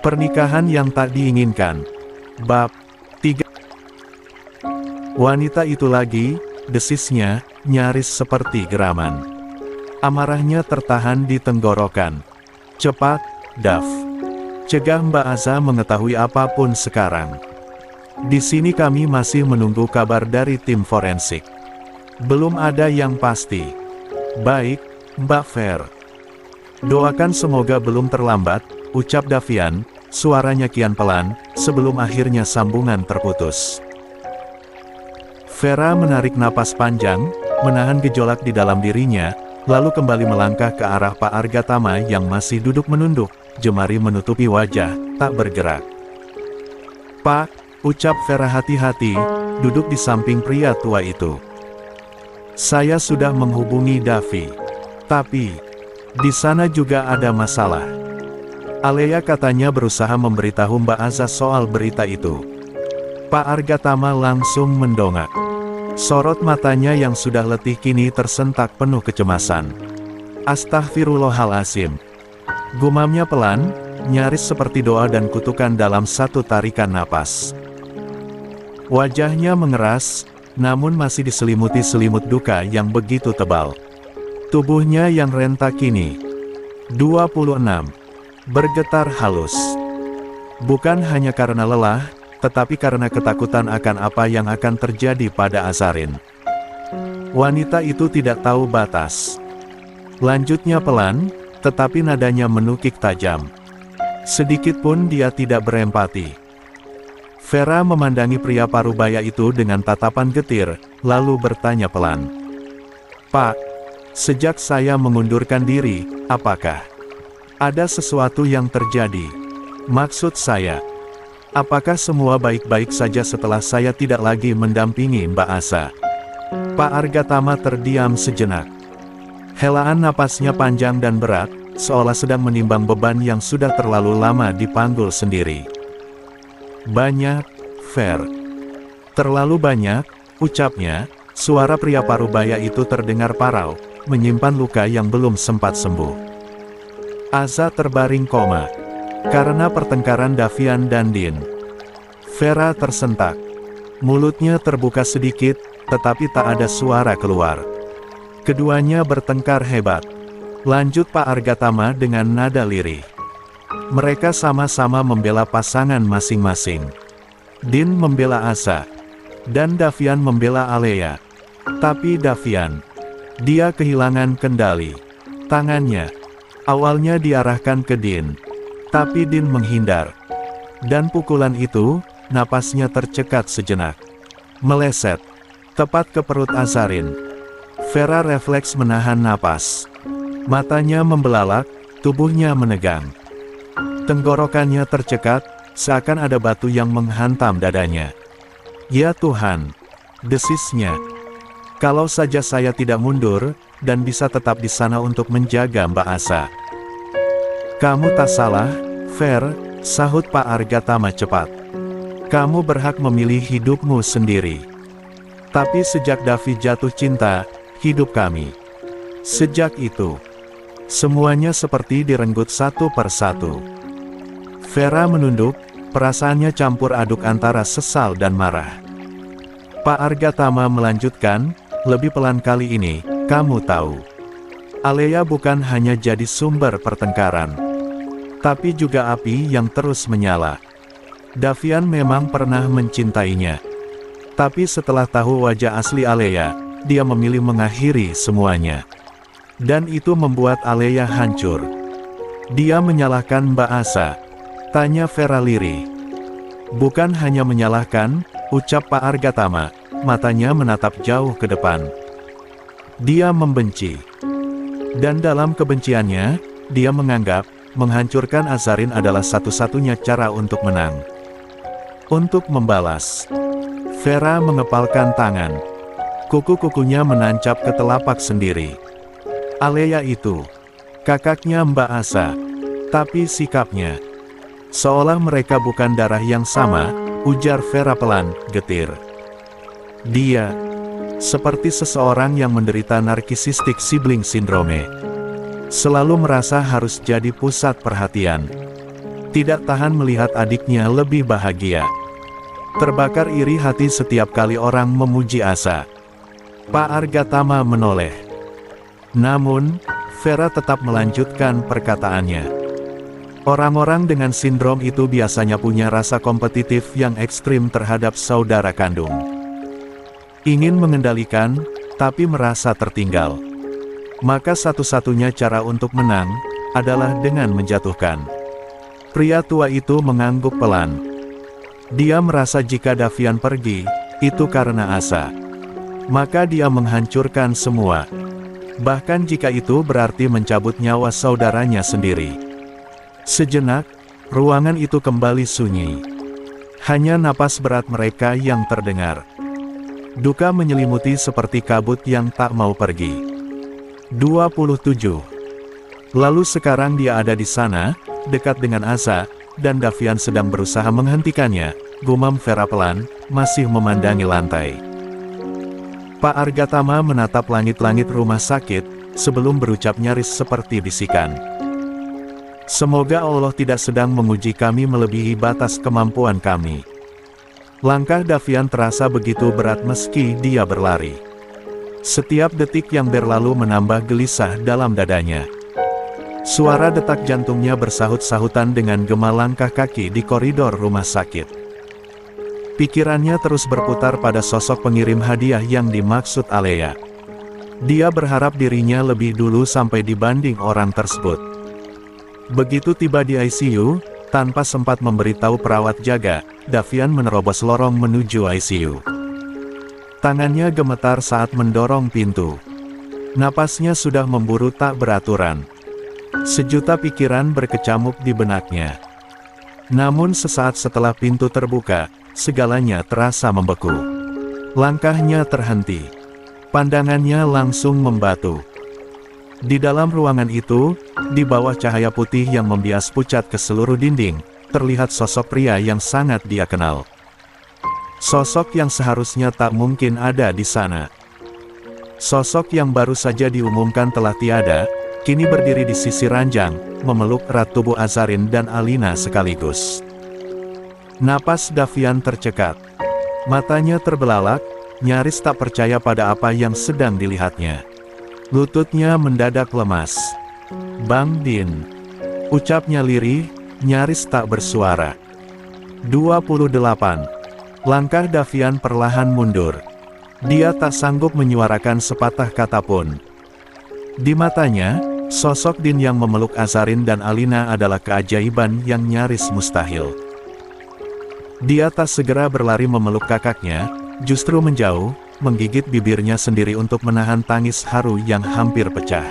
Pernikahan yang tak diinginkan. Bab 3. Wanita itu lagi, desisnya, nyaris seperti geraman. Amarahnya tertahan di tenggorokan. Cepat, Dav. Cegah Mbak Aza mengetahui apapun sekarang. Di sini kami masih menunggu kabar dari tim forensik. Belum ada yang pasti. Baik, Mbak Fer. Doakan semoga belum terlambat, ucap Davian, suaranya kian pelan, sebelum akhirnya sambungan terputus. Vera menarik napas panjang, menahan gejolak di dalam dirinya, lalu kembali melangkah ke arah Pak Argatama yang masih duduk menunduk, jemari menutupi wajah, tak bergerak. Pak, ucap Vera hati-hati, duduk di samping pria tua itu. Saya sudah menghubungi Davi. Tapi, di sana juga ada masalah. Alea katanya berusaha memberitahu Mbak Aza soal berita itu. Pak Argatama langsung mendongak. Sorot matanya yang sudah letih kini tersentak penuh kecemasan. Astaghfirullahaladzim. Gumamnya pelan, nyaris seperti doa dan kutukan dalam satu tarikan napas. Wajahnya mengeras, namun masih diselimuti selimut duka yang begitu tebal. Tubuhnya yang rentak kini 26. Bergetar halus. Bukan hanya karena lelah, tetapi karena ketakutan akan apa yang akan terjadi pada Azarin. Wanita itu tidak tahu batas. Lanjutnya pelan, tetapi nadanya menukik tajam. Sedikit pun dia tidak berempati. Vera memandangi pria parubaya itu dengan tatapan getir, lalu bertanya pelan. Pak, sejak saya mengundurkan diri, apakah ada sesuatu yang terjadi? Maksud saya, apakah semua baik-baik saja setelah saya tidak lagi mendampingi Mbak Aza? Pak Argatama terdiam sejenak. Helaan napasnya panjang dan berat, seolah sedang menimbang beban yang sudah terlalu lama dipanggul sendiri. Banyak, Fer. Terlalu banyak, ucapnya, suara pria parubaya itu terdengar parau, menyimpan luka yang belum sempat sembuh. Aza terbaring koma. Karena pertengkaran Davian dan Din. Vera tersentak. Mulutnya terbuka sedikit, tetapi tak ada suara keluar. Keduanya bertengkar hebat. Lanjut Pak Argatama dengan nada lirih. Mereka sama-sama membela pasangan masing-masing. Din membela Aza. Dan Davian membela Alea. Tapi Davian, dia kehilangan kendali. Tangannya awalnya diarahkan ke Din. Tapi Din menghindar. Dan pukulan itu, napasnya tercekat sejenak. Meleset. Tepat ke perut Azarin. Vera refleks menahan napas. Matanya membelalak, tubuhnya menegang. Tenggorokannya tercekat, seakan ada batu yang menghantam dadanya. Ya Tuhan, desisnya. Kalau saja saya tidak mundur, dan bisa tetap di sana untuk menjaga Mbak Aza. Kamu tak salah, Fer, sahut Pak Argatama cepat. Kamu berhak memilih hidupmu sendiri. Tapi sejak Davi jatuh cinta, hidup kami. Sejak itu, semuanya seperti direnggut satu persatu. Vera menunduk, perasaannya campur aduk antara sesal dan marah. Pak Argatama melanjutkan, lebih pelan kali ini, kamu tahu. Alea bukan hanya jadi sumber pertengkaran, tapi juga api yang terus menyala. Davian memang pernah mencintainya. Tapi setelah tahu wajah asli Alea, dia memilih mengakhiri semuanya. Dan itu membuat Alea hancur. Dia menyalahkan Mbak Aza? Tanya Vera lirih. Bukan hanya menyalahkan, ucap Pak Argatama, matanya menatap jauh ke depan. Dia membenci. Dan dalam kebenciannya, dia menganggap, menghancurkan Azarin adalah satu-satunya cara untuk menang. Untuk membalas. Vera mengepalkan tangan. Kuku-kukunya menancap ke telapak sendiri. Alea itu, kakaknya Mbak Aza. Tapi sikapnya, seolah mereka bukan darah yang sama, ujar Vera pelan, getir. Dia, seperti seseorang yang menderita narcissistic sibling syndrome. Selalu merasa harus jadi pusat perhatian. Tidak tahan melihat adiknya lebih bahagia. Terbakar iri hati setiap kali orang memuji Asa. Pak Argatama menoleh. Namun, Vera tetap melanjutkan perkataannya. Orang-orang dengan sindrom itu biasanya punya rasa kompetitif yang ekstrim terhadap saudara kandung. Ingin mengendalikan, tapi merasa tertinggal. Maka satu-satunya cara untuk menang, adalah dengan menjatuhkan. Pria tua itu mengangguk pelan. Dia merasa jika Davian pergi, itu karena Asa. Maka dia menghancurkan semua. Bahkan jika itu berarti mencabut nyawa saudaranya sendiri. Sejenak, ruangan itu kembali sunyi. Hanya napas berat mereka yang terdengar. Duka menyelimuti seperti kabut yang tak mau pergi. 27. Lalu sekarang dia ada di sana, dekat dengan Asa, dan Davian sedang berusaha menghentikannya, gumam Vera pelan, masih memandangi lantai. Pak Argatama menatap langit-langit rumah sakit, sebelum berucap nyaris seperti bisikan. Semoga Allah tidak sedang menguji kami melebihi batas kemampuan kami. Langkah Davian terasa begitu berat meski dia berlari. Setiap detik yang berlalu menambah gelisah dalam dadanya. Suara detak jantungnya bersahut-sahutan dengan gema langkah kaki di koridor rumah sakit. Pikirannya terus berputar pada sosok pengirim hadiah yang dimaksud Alea. Dia berharap dirinya lebih dulu sampai dibanding orang tersebut. Begitu tiba di ICU, tanpa sempat memberitahu perawat jaga, Davian menerobos lorong menuju ICU. Tangannya gemetar saat mendorong pintu. Napasnya sudah memburu tak beraturan. Sejuta pikiran berkecamuk di benaknya. Namun sesaat setelah pintu terbuka, segalanya terasa membeku. Langkahnya terhenti. Pandangannya langsung membatu. Di dalam ruangan itu, di bawah cahaya putih yang membias pucat ke seluruh dinding, terlihat sosok pria yang sangat dia kenal. Sosok yang seharusnya tak mungkin ada di sana. Sosok yang baru saja diumumkan telah tiada, kini berdiri di sisi ranjang, memeluk erat tubuh Azarin dan Alina sekaligus. Napas Davian tercekat. Matanya terbelalak, nyaris tak percaya pada apa yang sedang dilihatnya. Lututnya mendadak lemas. Bang Din. Ucapnya lirih, nyaris tak bersuara. 28. Langkah Davian perlahan mundur. Dia tak sanggup menyuarakan sepatah kata pun. Di matanya, sosok Din yang memeluk Azarin dan Alina adalah keajaiban yang nyaris mustahil. Dia tak segera berlari memeluk kakaknya, justru menjauh, menggigit bibirnya sendiri untuk menahan tangis haru yang hampir pecah.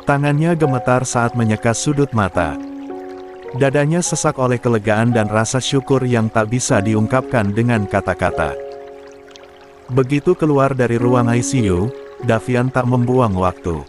Tangannya gemetar saat menyeka sudut mata. Dadanya sesak oleh kelegaan dan rasa syukur yang tak bisa diungkapkan dengan kata-kata. Begitu keluar dari ruang ICU, Davian tak membuang waktu.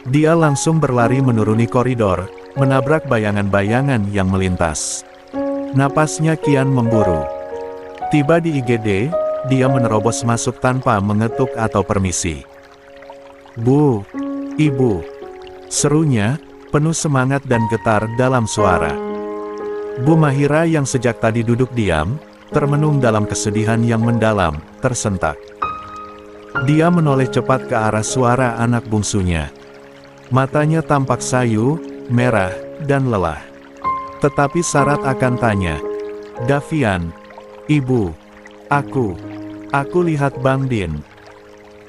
Dia langsung berlari menuruni koridor, menabrak bayangan-bayangan yang melintas. Napasnya kian memburu. Tiba di IGD, dia menerobos masuk tanpa mengetuk atau permisi. "Bu, Ibu," serunya, penuh semangat dan getar dalam suara. Bu Mahira yang sejak tadi duduk diam, termenung dalam kesedihan yang mendalam, tersentak. Dia menoleh cepat ke arah suara anak bungsunya. Matanya tampak sayu, merah, dan lelah. Tetapi syarat akan tanya. "Davian, Ibu, aku lihat Bang Din."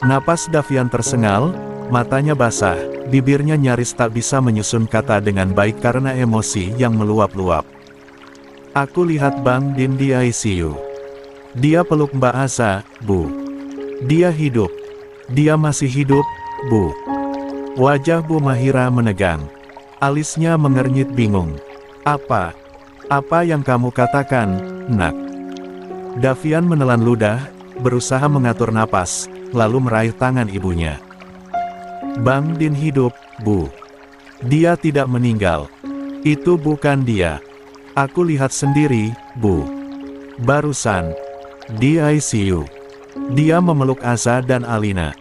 Napas Davian tersengal, matanya basah, bibirnya nyaris tak bisa menyusun kata dengan baik karena emosi yang meluap-luap. "Aku lihat Bang Din di ICU. Dia peluk Mbak Asa, Bu. Dia hidup. Dia masih hidup, Bu." Wajah Bu Mahira menegang. Alisnya mengernyit bingung. Apa yang kamu katakan, Nak?" Davian menelan ludah, berusaha mengatur napas, lalu meraih tangan ibunya. "Bang Din hidup, Bu. Dia tidak meninggal. Itu bukan dia. Aku lihat sendiri, Bu. Barusan. Di ICU. Dia memeluk Asa dan Alina.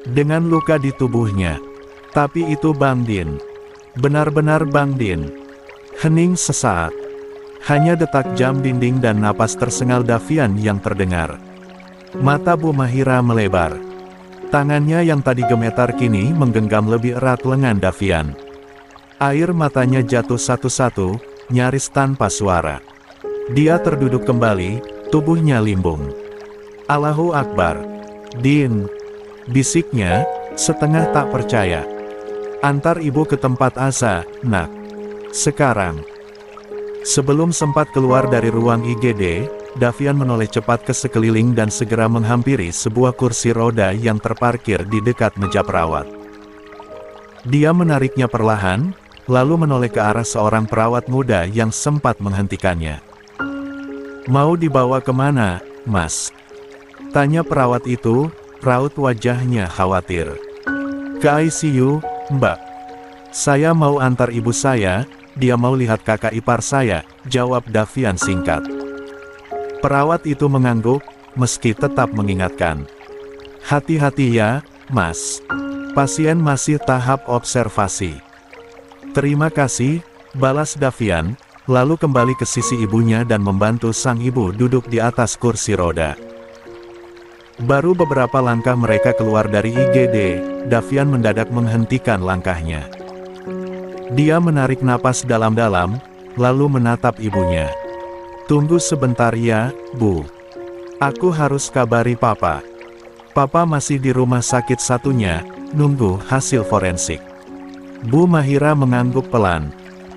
Dengan luka di tubuhnya. Tapi itu Bang Din. Benar-benar Bang Din." Hening sesaat. Hanya detak jam dinding dan napas tersengal Davian yang terdengar. Mata Bu Mahira melebar. Tangannya yang tadi gemetar kini menggenggam lebih erat lengan Davian. Air matanya jatuh satu-satu, nyaris tanpa suara. Dia terduduk kembali, tubuhnya limbung. Allahu Akbar. Din, bisiknya, setengah tak percaya. Antar ibu ke tempat asa, nak. Sekarang. Sebelum sempat keluar dari ruang IGD, Davian menoleh cepat ke sekeliling dan segera menghampiri sebuah kursi roda yang terparkir di dekat meja perawat. Dia menariknya perlahan, lalu menoleh ke arah seorang perawat muda yang sempat menghentikannya. "Mau dibawa kemana, Mas?" tanya perawat itu, raut wajahnya khawatir. "Ke ICU, Mbak. Saya mau antar ibu saya. Dia mau lihat kakak ipar saya," jawab Davian singkat. Perawat itu mengangguk, meski tetap mengingatkan. "Hati-hati ya, Mas. Pasien masih tahap observasi." "Terima kasih," balas Davian, lalu kembali ke sisi ibunya dan membantu sang ibu duduk di atas kursi roda. Baru beberapa langkah mereka keluar dari IGD, Davian mendadak menghentikan langkahnya. Dia menarik napas dalam-dalam, lalu menatap ibunya. "Tunggu sebentar ya, Bu. Aku harus kabari Papa. Papa masih di rumah sakit satunya, nunggu hasil forensik." Bu Mahira mengangguk pelan.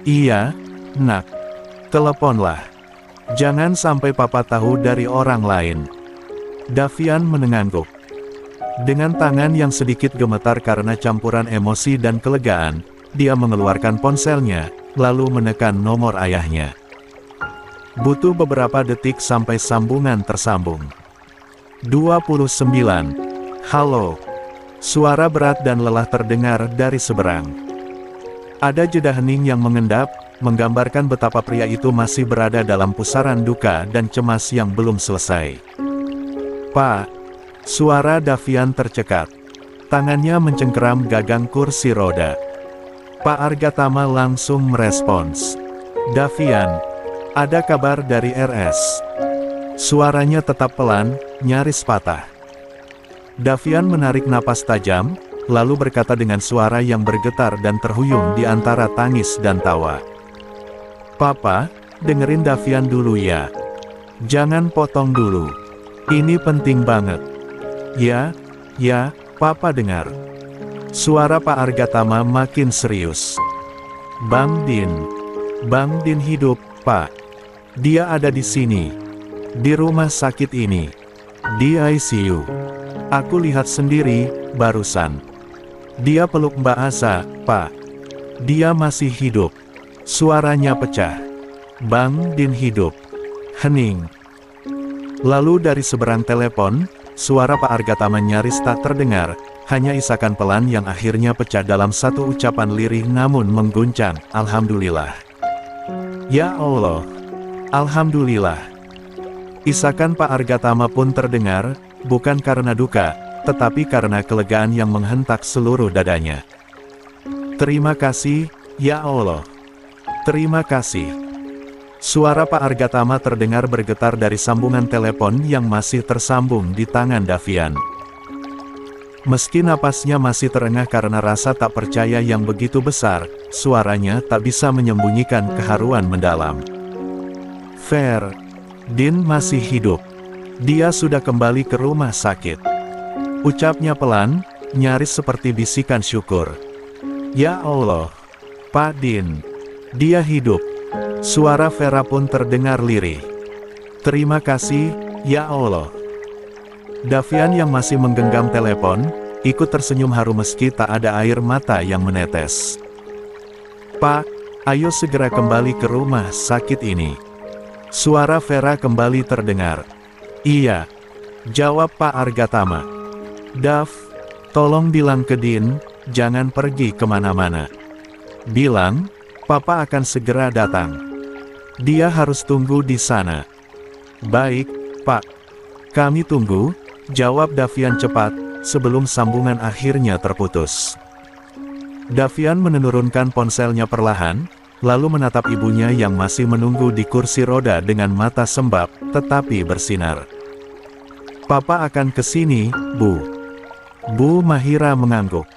"Iya, nak. Teleponlah. Jangan sampai Papa tahu dari orang lain." Davian menengangguk. Dengan tangan yang sedikit gemetar karena campuran emosi dan kelegaan, dia mengeluarkan ponselnya, lalu menekan nomor ayahnya. Butuh beberapa detik sampai sambungan tersambung. 29. "Halo." Suara berat dan lelah terdengar dari seberang. Ada jeda hening yang mengendap, menggambarkan betapa pria itu masih berada dalam pusaran duka dan cemas yang belum selesai. "Pak." Suara Davian tercekat. Tangannya mencengkeram gagang kursi roda. Pak Argatama langsung merespons. "Davian, ada kabar dari RS." Suaranya tetap pelan, nyaris patah. Davian menarik napas tajam, lalu berkata dengan suara yang bergetar dan terhuyung di antara tangis dan tawa. "Papa, dengerin Davian dulu ya. Jangan potong dulu. Ini penting banget." Ya, Papa dengar." Suara Pak Argatama makin serius. Bang Din hidup, Pak. Dia ada di sini. Di rumah sakit ini. Di ICU. Aku lihat sendiri, barusan. Dia peluk Mbak Asa, Pak. Dia masih hidup." Suaranya pecah. "Bang Din hidup." Hening. Lalu dari seberang telepon, suara Pak Argatama nyaris tak terdengar, hanya isakan pelan yang akhirnya pecah dalam satu ucapan lirih namun mengguncang, "Alhamdulillah. Ya Allah. Alhamdulillah." Isakan Pak Argatama pun terdengar, bukan karena duka, tetapi karena kelegaan yang menghentak seluruh dadanya. "Terima kasih, ya Allah. Terima kasih." Suara Pak Argatama terdengar bergetar dari sambungan telepon yang masih tersambung di tangan Davian. Meski napasnya masih terengah karena rasa tak percaya yang begitu besar, suaranya tak bisa menyembunyikan keharuan mendalam. "Fer, Din masih hidup. Dia sudah kembali ke rumah sakit." Ucapnya pelan, nyaris seperti bisikan syukur. "Ya Allah. Pak Din. Dia hidup." Suara Vera pun terdengar lirih. "Terima kasih, ya Allah." Davian yang masih menggenggam telepon, ikut tersenyum haru meski tak ada air mata yang menetes. "Pak, ayo segera kembali ke rumah sakit ini." Suara Vera kembali terdengar. "Iya," jawab Pak Argatama. "Dav, tolong bilang ke Din, jangan pergi kemana-mana. Bilang, Papa akan segera datang. Dia harus tunggu di sana." "Baik, Pak. Kami tunggu," jawab Davian cepat, sebelum sambungan akhirnya terputus. Davian menurunkan ponselnya perlahan, lalu menatap ibunya yang masih menunggu di kursi roda dengan mata sembab, tetapi bersinar. "Papa akan ke sini, Bu." Bu Mahira mengangguk.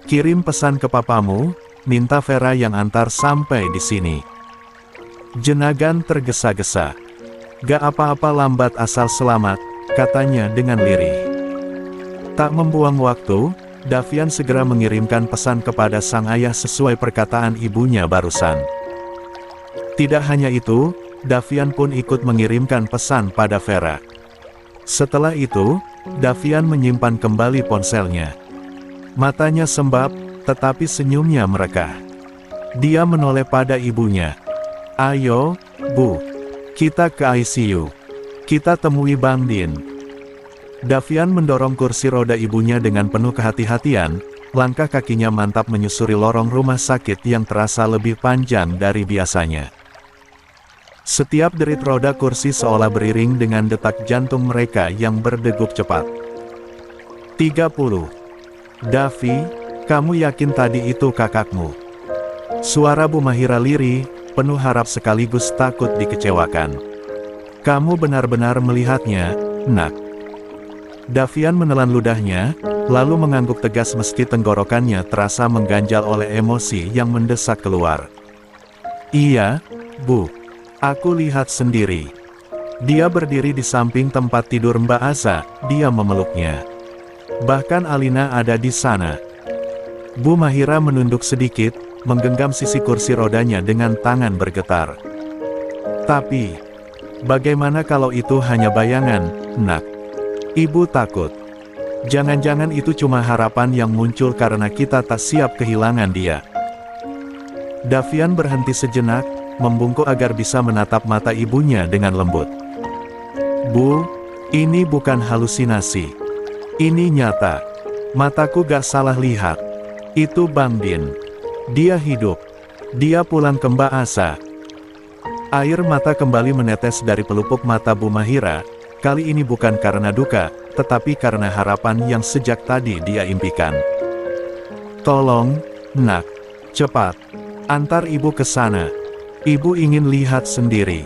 "Kirim pesan ke papamu, minta Vera yang antar sampai di sini." Juragan tergesa-gesa. "Gak apa-apa, lambat asal selamat," katanya dengan lirih. Tak membuang waktu, Davian segera mengirimkan pesan kepada sang ayah sesuai perkataan ibunya barusan. Tidak hanya itu, Davian pun ikut mengirimkan pesan pada Vera. Setelah itu, Davian menyimpan kembali ponselnya. Matanya sembab, tetapi senyumnya merekah. Dia menoleh pada ibunya. "Ayo, Bu. Kita ke ICU. Kita temui Bang Din." Davian mendorong kursi roda ibunya dengan penuh kehati-hatian, langkah kakinya mantap menyusuri lorong rumah sakit yang terasa lebih panjang dari biasanya. Setiap derit roda kursi seolah beriring dengan detak jantung mereka yang berdegup cepat. 30. "Davi, kamu yakin tadi itu kakakmu?" Suara Bu Mahira lirih, penuh harap sekaligus takut dikecewakan. "Kamu benar-benar melihatnya, Nak?" Davian menelan ludahnya, lalu mengangguk tegas meski tenggorokannya terasa mengganjal oleh emosi yang mendesak keluar. "Iya, Bu. Aku lihat sendiri." Dia berdiri di samping tempat tidur Mbak Aza, dia memeluknya. Bahkan Alina ada di sana. Bu Mahira menunduk sedikit, menggenggam sisi kursi rodanya dengan tangan bergetar. "Tapi, bagaimana kalau itu hanya bayangan, Nak? Ibu takut. Jangan-jangan itu cuma harapan yang muncul karena kita tak siap kehilangan dia." Davian berhenti sejenak, membungkuk agar bisa menatap mata ibunya dengan lembut. "Bu, ini bukan halusinasi. Ini nyata. Mataku gak salah lihat. Itu Bang Din. Dia hidup. Dia pulang ke Mbak Asa." Air mata kembali menetes dari pelupuk mata Bu Mahira. Kali ini bukan karena duka, tetapi karena harapan yang sejak tadi dia impikan. "Tolong, Nak. Cepat. Antar ibu ke sana. Ibu ingin lihat sendiri.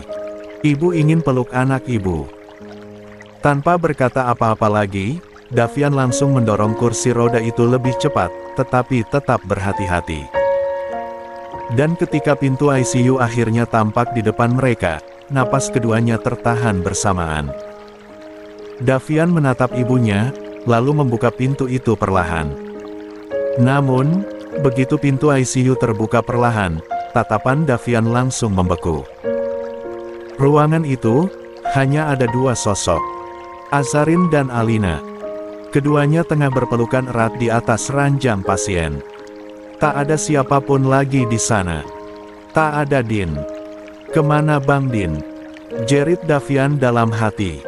Ibu ingin peluk anak ibu." Tanpa berkata apa-apa lagi, Davian langsung mendorong kursi roda itu lebih cepat, tetapi tetap berhati-hati. Dan ketika pintu ICU akhirnya tampak di depan mereka, napas keduanya tertahan bersamaan. Davian menatap ibunya, lalu membuka pintu itu perlahan. Namun, begitu pintu ICU terbuka perlahan, tatapan Davian langsung membeku. Ruangan itu, hanya ada dua sosok. Azarin dan Alina. Keduanya tengah berpelukan erat di atas ranjang pasien. Tak ada siapapun lagi di sana. Tak ada Din. "Kemana Bang Din?" jerit Davian dalam hati.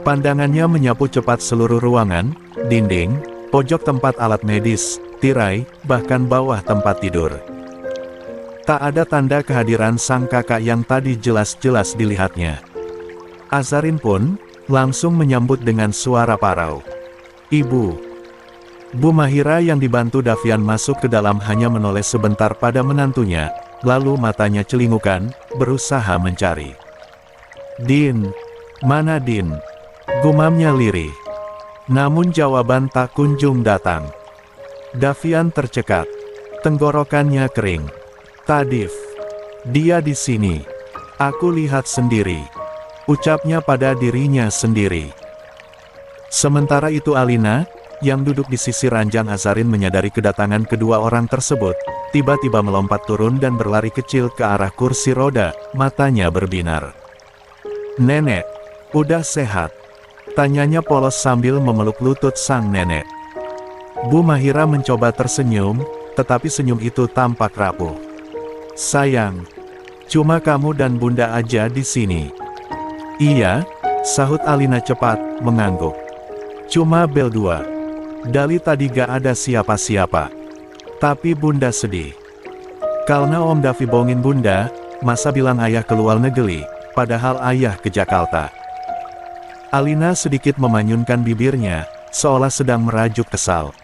Pandangannya menyapu cepat seluruh ruangan, dinding, pojok tempat alat medis, tirai, bahkan bawah tempat tidur. Tak ada tanda kehadiran sang kakak yang tadi jelas-jelas dilihatnya. Azarin pun langsung menyambut dengan suara parau. "Ibu." Bu Mahira yang dibantu Davian masuk ke dalam hanya menoleh sebentar pada menantunya, lalu matanya celingukan, berusaha mencari. "Din. Mana Din?" gumamnya lirih. Namun jawaban tak kunjung datang. Davian tercekat. Tenggorokannya kering. "Tadif. Dia di sini. Aku lihat sendiri," ucapnya pada dirinya sendiri. Sementara itu Alina, yang duduk di sisi ranjang Azarin menyadari kedatangan kedua orang tersebut, tiba-tiba melompat turun dan berlari kecil ke arah kursi roda, matanya berbinar. "Nenek, udah sehat?" tanyanya polos sambil memeluk lutut sang nenek. Bu Mahira mencoba tersenyum, tetapi senyum itu tampak rapuh. "Sayang, cuma kamu dan Bunda aja di sini." "Iya," sahut Alina cepat, mengangguk. "Cuma Bel 2. Dari tadi gak ada siapa-siapa. Tapi Bunda sedih. Karena Om Davi bohongin Bunda, masa bilang ayah ke luar negeri, padahal ayah ke Jakarta." Alina sedikit memanyunkan bibirnya, seolah sedang merajuk kesal.